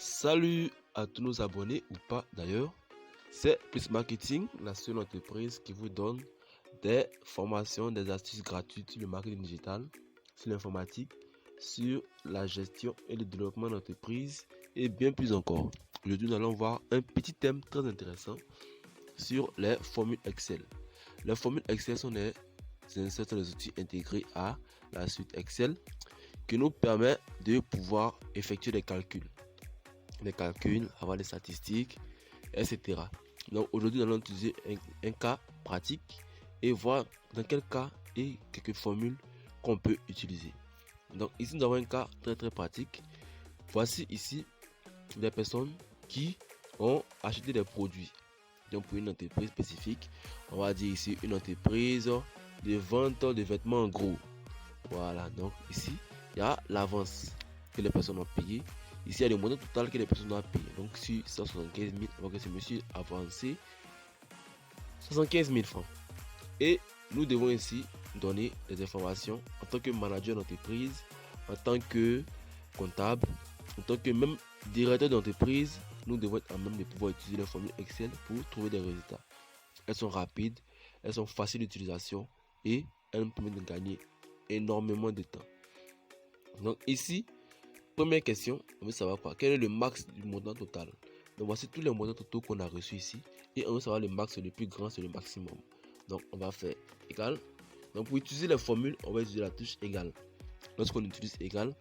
Salut à tous nos abonnés ou pas d'ailleurs, c'est Plus Marketing, la seule entreprise qui vous donne des formations, des astuces gratuites sur le marketing digital, sur l'informatique, sur la gestion et le développement d'entreprise et bien plus encore. Aujourd'hui, nous allons voir un petit thème très intéressant sur les formules Excel. Les formules Excel sont des outils intégrés à la suite Excel qui nous permet de pouvoir effectuer des calculs, avoir des statistiques, etc. Donc aujourd'hui, nous allons utiliser un cas pratique et voir dans quel cas et quelques formules qu'on peut utiliser. Donc ici, nous avons un cas très pratique. Voici ici des personnes qui ont acheté des produits. Donc pour une entreprise spécifique, on va dire ici une entreprise de vente de vêtements en gros. Voilà, donc ici, il y a l'avance que les personnes ont payé. Ici, il y a le montant total que les personnes doivent payer. Donc, sur 175 000, on voit que ce monsieur a avancé 75 000 francs. Et nous devons ici donner des informations en tant que manager d'entreprise, en tant que comptable, en tant que même directeur d'entreprise. Nous devons être en même de pouvoir utiliser les formules Excel pour trouver des résultats. Elles sont rapides, elles sont faciles d'utilisation et elles nous permettent de gagner énormément de temps. Donc ici, première question, on veut savoir quoi? Quel est le max du montant total? Donc voici tous les montants totaux qu'on a reçus ici. Et on veut savoir le max, le plus grand, c'est le maximum. Donc on va faire égal. Donc pour utiliser les formules, on va utiliser la touche égal. Lorsqu'on utilise égal,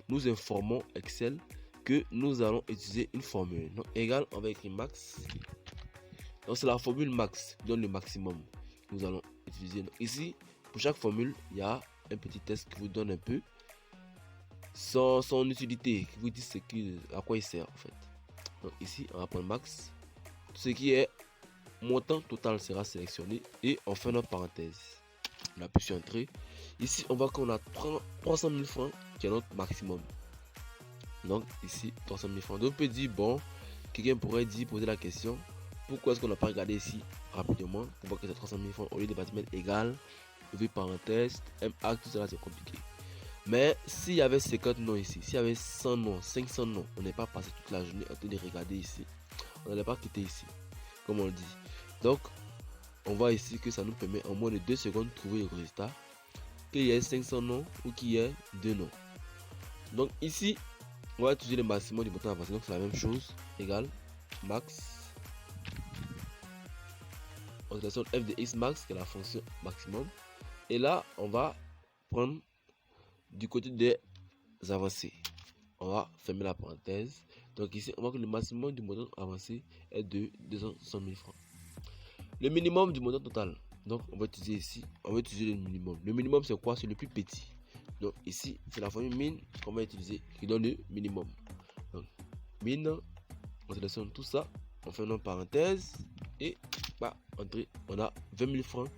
nous informons Excel que nous allons utiliser une formule. Donc égal, on va écrire max. Donc c'est la formule max qui donne le maximum. Nous allons utiliser. Donc, ici, pour chaque formule, il y a un petit test qui vous donne un peu son utilité, qui vous dit à quoi il sert en fait. Donc ici, on va prendre max. Tout ce qui est montant total sera sélectionné et on fait notre parenthèse. On appuie sur entrée. Ici, on voit qu'on a 300 000 francs qui est notre maximum. Donc ici, 300 000 francs. Donc on peut dire, bon, quelqu'un pourrait poser la question, pourquoi est-ce qu'on n'a pas regardé ici rapidement pour voir que c'est 300 000 francs au lieu de mettre égal, ouvrir parenthèse, MA, tout cela c'est compliqué. Mais s'il y avait 50 noms ici, s'il y avait 100 noms, 500 noms, on n'est pas passé toute la journée en train de regarder ici. On n'allait pas quitter ici, comme on le dit. Donc, on voit ici que ça nous permet en moins de 2 secondes de trouver le résultat. Qu'il y ait 500 noms ou qu'il y ait 2 noms. Donc ici, on va utiliser le maximum du montant avancé. Donc c'est la même chose, égal, max. On sélectionne f de x max, qui est la fonction maximum. Et là, on va prendre du côté des avancées. On va fermer la parenthèse. Donc ici, on voit que le maximum du montant avancé est de 260 000 francs. Le minimum du montant total. Donc on va utiliser ici, on va utiliser le minimum. Le minimum c'est quoi? C'est le plus petit. Donc ici, c'est la formule min qu'on va utiliser qui donne le minimum. Donc min, on sélectionne tout ça, on fait une parenthèse et entrée, on a 20 000 francs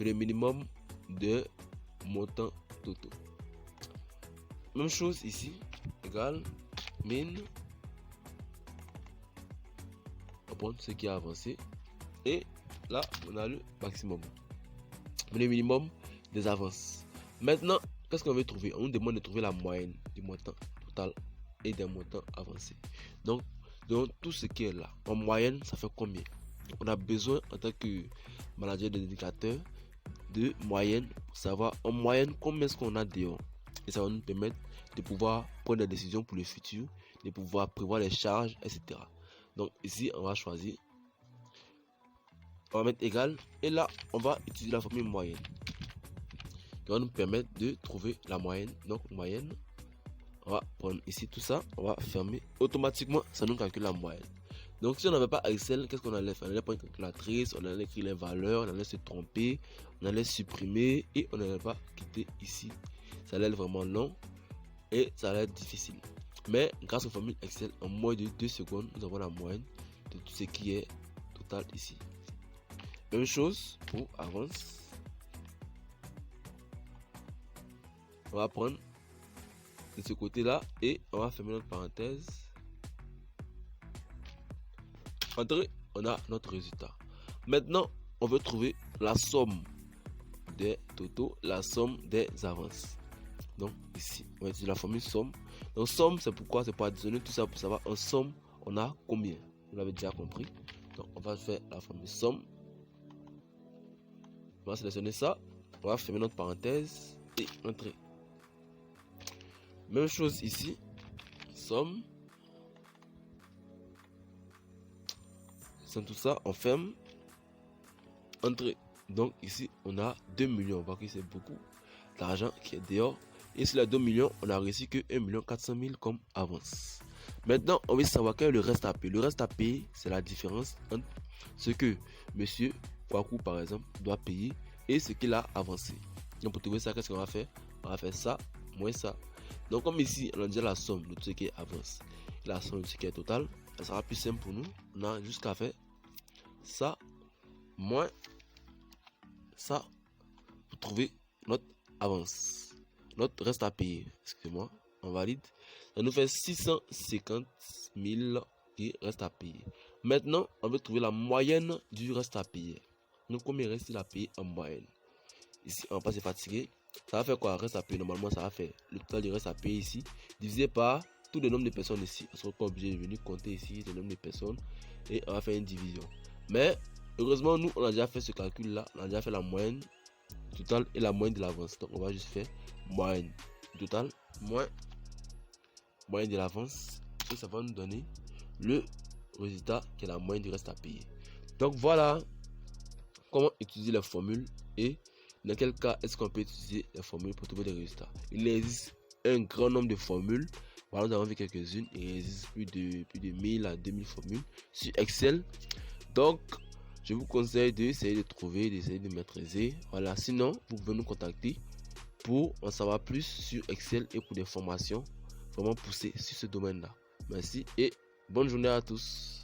et le minimum de montant total. Même chose ici, égal, min, on prend ce qui a avancé et là on a le maximum, le minimum des avances. Maintenant, qu'est-ce qu'on veut trouver? On nous demande de trouver la moyenne du montant total et des montants avancés. Donc tout ce qui est là, en moyenne, ça fait combien? On a besoin en tant que manager des indicateurs de moyenne pour savoir en moyenne combien est-ce qu'on a dehors. Et ça va nous permettre de pouvoir prendre des décisions pour le futur, de pouvoir prévoir les charges, etc. Donc ici, on va choisir, on va mettre égal et là, on va utiliser la formule moyenne qui va nous permettre de trouver la moyenne. Donc moyenne, on va prendre ici tout ça, on va fermer. Automatiquement, ça nous calcule la moyenne. Donc si on n'avait pas Excel, qu'est-ce qu'on allait faire? On allait prendre une calculatrice, on allait écrire les valeurs, on allait se tromper, on allait supprimer et on n'allait pas quitter ici. Ça allait être vraiment long et ça allait être difficile. Mais grâce aux formules Excel, en moins de 2 secondes, nous avons la moyenne de tout ce qui est total ici. Même chose pour avance. On va prendre de ce côté là et on va fermer notre parenthèse. Entrée, on a notre résultat. Maintenant, on veut trouver la somme des totaux, la somme des avances. Donc ici, on va utiliser la formule somme. Donc somme, c'est pourquoi? C'est pour additionner tout ça pour savoir en somme, on a combien. Vous l'avez déjà compris. Donc on va faire la formule somme. On va sélectionner ça. On va fermer notre parenthèse et entrer. Même chose ici. Somme. Sans tout ça, on ferme. Entrer. Donc ici, on a 2 millions. On voit que c'est beaucoup d'argent qui est dehors. Et sur les 2 millions, on a reçu que 1 400 000 comme avance. Maintenant, on veut savoir quel est le reste à payer. Le reste à payer, c'est la différence entre ce que monsieur Kwaku, par exemple, doit payer et ce qu'il a avancé. Donc pour trouver ça, qu'est-ce qu'on va faire? On va faire ça moins ça. Donc comme ici, on a déjà la somme de tout ce qui est avance, la somme de ce qui est total, ça sera plus simple pour nous. On a jusqu'à faire ça moins ça pour trouver notre avance, notre reste à payer. Excusez-moi, on valide. Ça nous fait 650 000 qui reste à payer. Maintenant, on veut trouver la moyenne du reste à payer. Donc combien reste à payer en moyenne? Ici, on va pas se fatiguer. Ça va faire quoi? Reste à payer. Normalement, ça va faire le total du reste à payer ici, divisé par tout le nombre de personnes ici. On sera pas obligé de venir compter ici le nombre de personnes et on va faire une division. Mais heureusement, nous, on a déjà fait ce calcul là. On a déjà fait la moyenne totale et la moyenne de l'avance. Donc, on va juste faire moyenne totale moins moyenne de l'avance. Et ça va nous donner le résultat qui est la moyenne du reste à payer. Donc, voilà comment utiliser la formule et dans quel cas est-ce qu'on peut utiliser la formule pour trouver des résultats. Il existe un grand nombre de formules. Voilà, nous avons vu quelques-unes. Il existe plus de 1000 à 2000 formules sur Excel. Donc, je vous conseille d'essayer de trouver, d'essayer de maîtriser. Voilà, sinon, vous pouvez nous contacter pour en savoir plus sur Excel et pour des formations vraiment poussées sur ce domaine-là. Merci et bonne journée à tous.